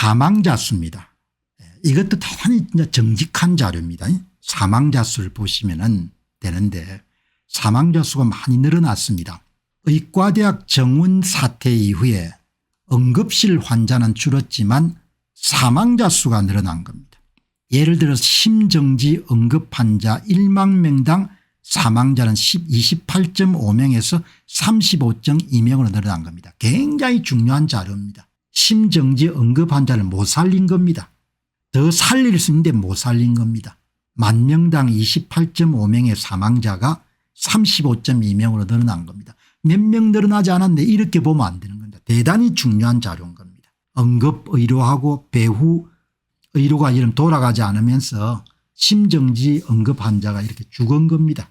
사망자 수입니다. 이것도 대단히 정직한 자료입니다. 사망자 수를 보시면 되는데 사망자 수가 많이 늘어났습니다. 의과대학 정원 사태 이후에 응급실 환자는 줄었지만 사망자 수가 늘어난 겁니다. 예를 들어 심정지 응급환자 1만 명당 사망자는 28.5명에서 35.2명으로 늘어난 겁니다. 굉장히 중요한 자료입니다. 심정지 응급환자를 못 살린 겁니다. 더 살릴 수 있는데 못 살린 겁니다. 만 명당 28.5명의 사망자가 35.2명으로 늘어난 겁니다. 몇 명 늘어나지 않았는데 이렇게 보면 안 되는 겁니다. 대단히 중요한 자료인 겁니다. 응급의료하고 배후 의료가 이런 돌아가지 않으면서 심정지 응급환자가 이렇게 죽은 겁니다.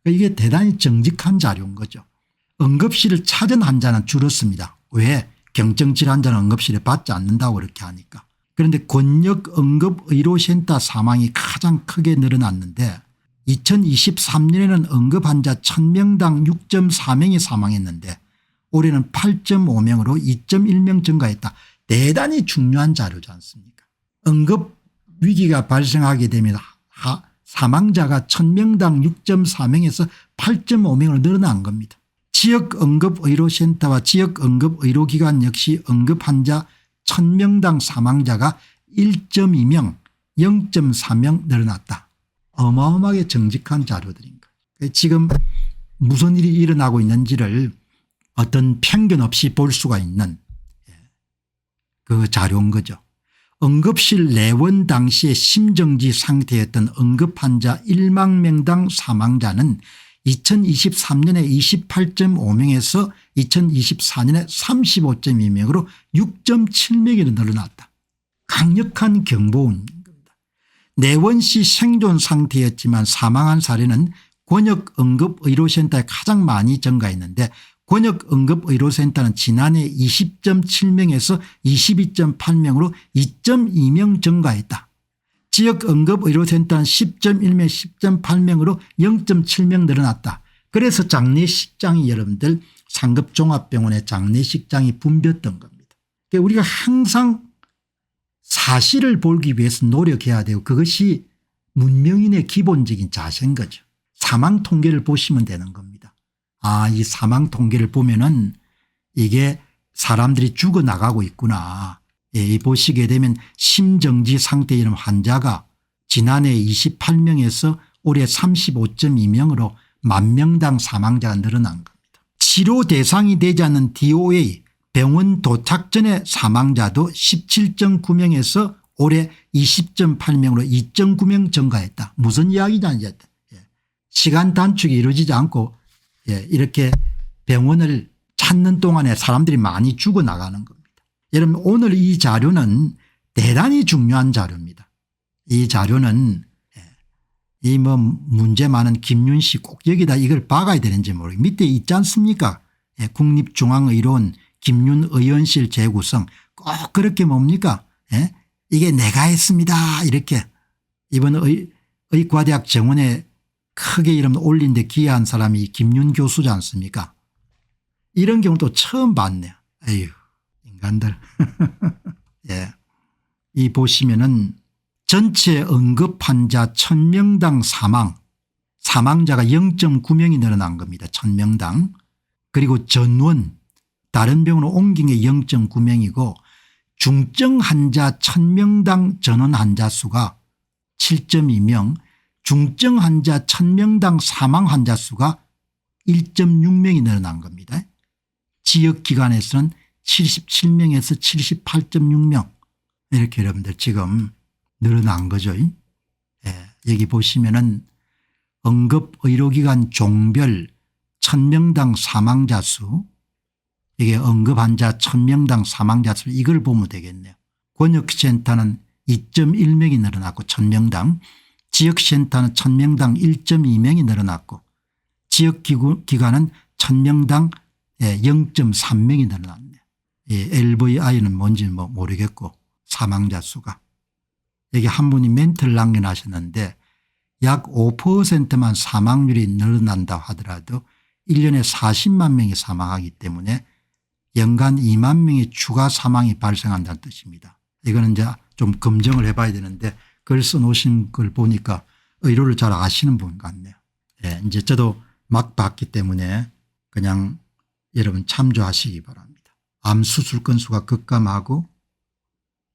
이게 대단히 정직한 자료인 거죠. 응급실을 찾은 환자는 줄었습니다. 왜? 경증질 환자는 응급실에 받지 않는다고 그렇게 하니까. 그런데 권역응급의료센터 사망이 가장 크게 늘어났는데 2023년에는 응급환자 1000명당 6.4명이 사망했는데 올해는 8.5명으로 2.1명 증가했다. 대단히 중요한 자료지 않습니까? 응급위기가 발생하게 되면 사망자가 1000명당 6.4명에서 8.5명으로 늘어난 겁니다. 지역응급의료센터와 지역응급의료기관 역시 응급환자 1000명당 사망자가 1.2명 0.4명 늘어났다. 어마어마하게 정직한 자료들인 거예요. 지금 무슨 일이 일어나고 있는지를 어떤 편견 없이 볼 수가 있는 그 자료인 거죠. 응급실 내원 당시에 심정지 상태였던 응급환자 1만 명당 사망자는 2023년에 28.5명에서 2024년에 35.2명으로 6.7명이 늘어났다. 강력한 경보인 겁니다. 내원 시 생존 상태였지만 사망한 사례는 권역응급의료센터에 가장 많이 증가했는데 권역응급의료센터는 지난해 20.7명에서 22.8명으로 2.2명 증가했다. 지역응급의료센터는 10.1명 10.8명으로 0.7명 늘어났다. 그래서 장례식장이 여러분들 상급종합병원의 장례식장이 붐볐던 겁니다. 그러니까 우리가 항상 사실을 보기 위해서 노력해야 되고 그것이 문명인의 기본적인 자세인 거죠. 사망 통계를 보시면 되는 겁니다. 이 사망 통계를 보면은 이게 사람들이 죽어나가고 있구나. 이 보시게 되면 심정지 상태에 있는 환자가 지난해 28명에서 올해 35.2명으로 만 명당 사망자가 늘어난 겁니다. 치료 대상이 되지 않는 DOA 병원 도착 전에 사망자도 17.9명에서 올해 20.8명으로 2.9명 증가했다. 무슨 이야기냐. 시간 단축이 이루어지지 않고 이렇게 병원을 찾는 동안에 사람들이 많이 죽어나가는 겁니다. 여러분 오늘 이 자료는 대단히 중요한 자료입니다. 이 자료는 이 문제 많은 김윤 씨 꼭 여기다 이걸 박아야 되는지 모르겠어요. 밑에 있지 않습니까? 국립중앙의료원 김윤 의원실 재구성 꼭 그렇게 뭡니까? 이게 내가 했습니다. 이렇게 이번 의과대학 정원에 크게 이름 올린 데 기여한 사람이 김윤 교수지 않습니까? 이런 경우도 처음 봤네요. 에휴 인간들. 이 보시면은 전체 응급환자 1000명당 사망자가 0.9명이 늘어난 겁니다. 1000명당. 그리고 전원 다른 병원으로 옮긴 게 0.9명이고 중증 환자 1000명당 전원 환자 수가 7.2명 중증 환자 1000명당 사망 환자 수가 1.6명이 늘어난 겁니다. 지역기관에서는 77명에서 78.6명 이렇게 여러분들 지금 늘어난 거죠. 여기 보시면은 응급의료기관 종별 1000명당 사망자 수 이게 응급환자 1000명당 사망자 수 이걸 보면 되겠네요. 권역센터는 2.1명이 늘어났고 1000명당 지역센터는 1000명당 1.2명이 늘어났고 지역기관은 1000명당 0.3명이 늘어났네요. LVI는 뭔지 모르겠고 사망자 수가. 여기 한 분이 멘트를 남겨놨었는데 약 5%만 사망률이 늘어난다 하더라도 1년에 40만 명이 사망하기 때문에 연간 2만 명의 추가 사망이 발생한다는 뜻입니다. 이거는 이제 좀 검증을 해봐야 되는데 글 써놓으신 걸 보니까 의료를 잘 아시는 분 같네요. 예, 이제 저도 막 봤기 때문에 그냥 여러분 참조하시기 바랍니다. 암 수술 건수가 급감하고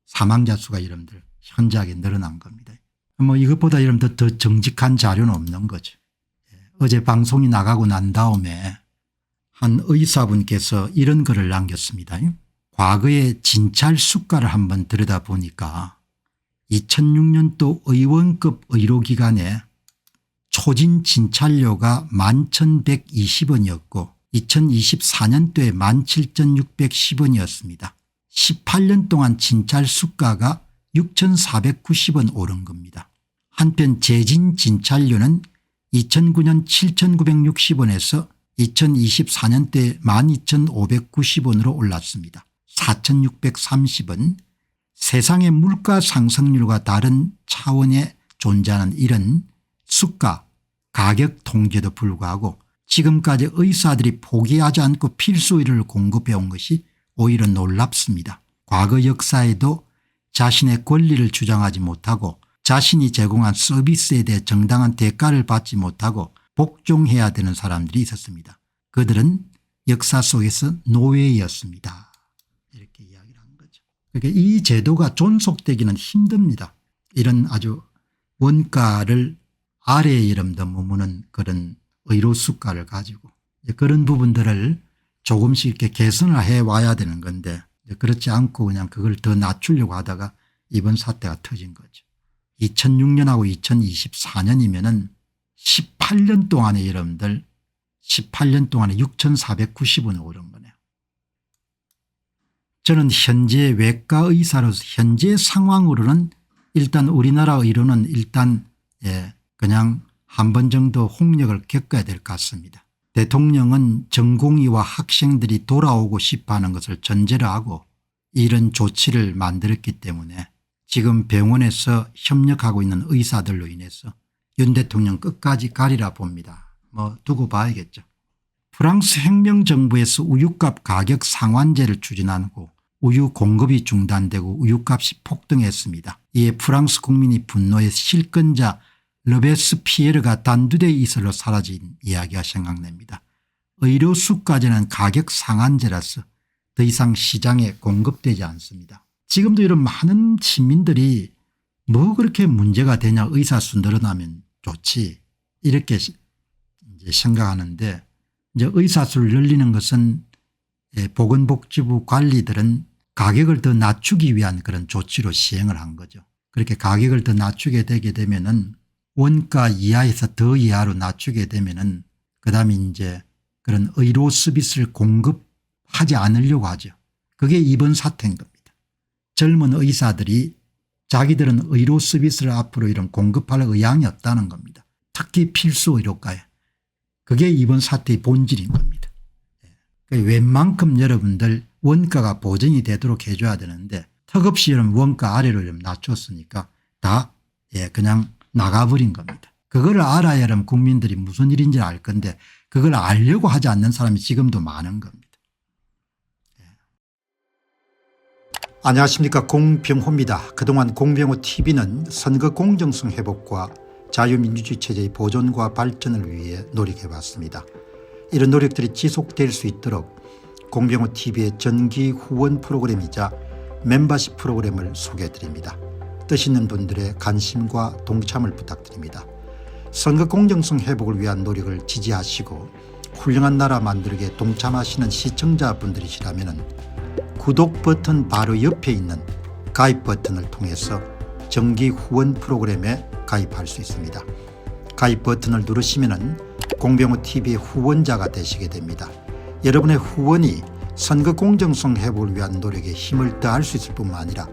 사망자 수가 여러분들 현저하게 늘어난 겁니다. 뭐 이것보다 여러분들 더 정직한 자료는 없는 거죠. 예, 어제 방송이 나가고 난 다음에 한 의사분께서 이런 글을 남겼습니다. 과거의 진찰 수가를 한번 들여다보니까 2006년도 의원급 의료기관에 초진 진찰료가 11,120원이었고 2024년도에 17,610원이었습니다. 18년 동안 진찰 수가가 6,490원 오른 겁니다. 한편 재진 진찰료는 2009년 7,960원에서 2024년도에 12,590원으로 올랐습니다. 4,630원. 세상의 물가 상승률과 다른 차원에 존재하는 이런 수가 가격 통계도 불구하고 지금까지 의사들이 포기하지 않고 필수 의료를 공급해 온 것이 오히려 놀랍습니다. 과거 역사에도 자신의 권리를 주장하지 못하고 자신이 제공한 서비스에 대해 정당한 대가를 받지 못하고 복종해야 되는 사람들이 있었습니다. 그들은 역사 속에서 노예였습니다. 이렇게 이야기를 한 거죠. 그러니까 이 제도가 존속되기는 힘듭니다. 이런 아주 원가를 아래에 이름도 머무는 그런 의료 수가를 가지고 그런 부분들을 조금씩 이렇게 개선을 해와야 되는 건데 그렇지 않고 그냥 그걸 더 낮추려고 하다가 이번 사태가 터진 거죠. 2006년하고 2024년이면은 18년 동안에 여러분들 18년 동안에 6,490원이 오른 거네요. 저는 현재 외과 의사로서 현재 상황으로는 일단 우리나라 의료는 일단 그냥 한 번 정도 홍역을 겪어야 될 것 같습니다. 대통령은 전공의와 학생들이 돌아오고 싶어하는 것을 전제로 하고 이런 조치를 만들었기 때문에 지금 병원에서 협력하고 있는 의사들로 인해서 윤 대통령 끝까지 가리라 봅니다. 뭐 두고 봐야겠죠. 프랑스 혁명정부에서 우유값 가격 상환제를 추진하고 우유 공급이 중단되고 우유값이 폭등했습니다. 이에 프랑스 국민이 분노해 실권자 르베스피에르가 단두대 이설로 사라진 이야기가 생각납니다. 의료 수가제는 가격 상한제라서 더 이상 시장에 공급되지 않습니다. 지금도 이런 많은 시민들이 뭐 그렇게 문제가 되냐 의사수 늘어나면 좋지 이렇게 이제 생각하는데 이제 의사수를 늘리는 것은 보건복지부 관리들은 가격을 더 낮추기 위한 그런 조치로 시행을 한 거죠. 그렇게 가격을 더 낮추게 되게 되면은 원가 이하에서 더 이하로 낮추게 되면은 그다음에 이제 그런 의료 서비스를 공급하지 않으려고 하죠. 그게 이번 사태인 겁니다. 젊은 의사들이 자기들은 의료 서비스를 앞으로 이런 공급할 의향이 없다는 겁니다. 특히 필수 의료과에. 그게 이번 사태의 본질인 겁니다. 웬만큼 여러분들 원가가 보전이 되도록 해줘야 되는데 턱없이 여러분 원가 아래로 낮췄으니까 다 그냥 나가버린 겁니다. 그걸 알아야 여러분 국민들이 무슨 일인지 알 건데 그걸 알려고 하지 않는 사람이 지금도 많은 겁니다. 안녕하십니까, 공병호입니다. 그동안 공병호 TV는 선거 공정성 회복과 자유민주주의 체제의 보존과 발전을 위해 노력해왔습니다. 이런 노력들이 지속될 수 있도록 공병호 TV의 정기 후원 프로그램이자 멤버십 프로그램을 소개해드립니다. 뜻 있는 분들의 관심과 동참을 부탁드립니다. 선거 공정성 회복을 위한 노력을 지지하시고 훌륭한 나라 만들기에 동참하시는 시청자분들이시라면 구독 버튼 바로 옆에 있는 가입 버튼을 통해서 정기 후원 프로그램에 가입할 수 있습니다. 가입 버튼을 누르시면 공병호TV의 후원자가 되시게 됩니다. 여러분의 후원이 선거 공정성 회복을 위한 노력에 힘을 더할 수 있을 뿐만 아니라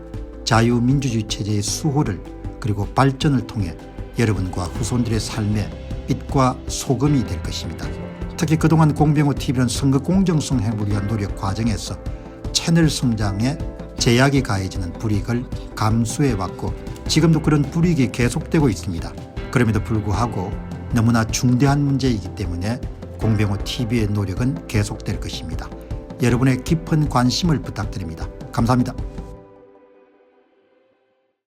자유민주주의 체제의 수호를 그리고 발전을 통해 여러분과 후손들의 삶에 빛과 소금이 될 것입니다. 특히 그동안 공병호TV는 선거 공정성 회복을 위한 노력 과정에서 채널 성장에 제약이 가해지는 불이익을 감수해왔고 지금도 그런 불이익이 계속되고 있습니다. 그럼에도 불구하고 너무나 중대한 문제이기 때문에 공병호TV의 노력은 계속될 것입니다. 여러분의 깊은 관심을 부탁드립니다. 감사합니다.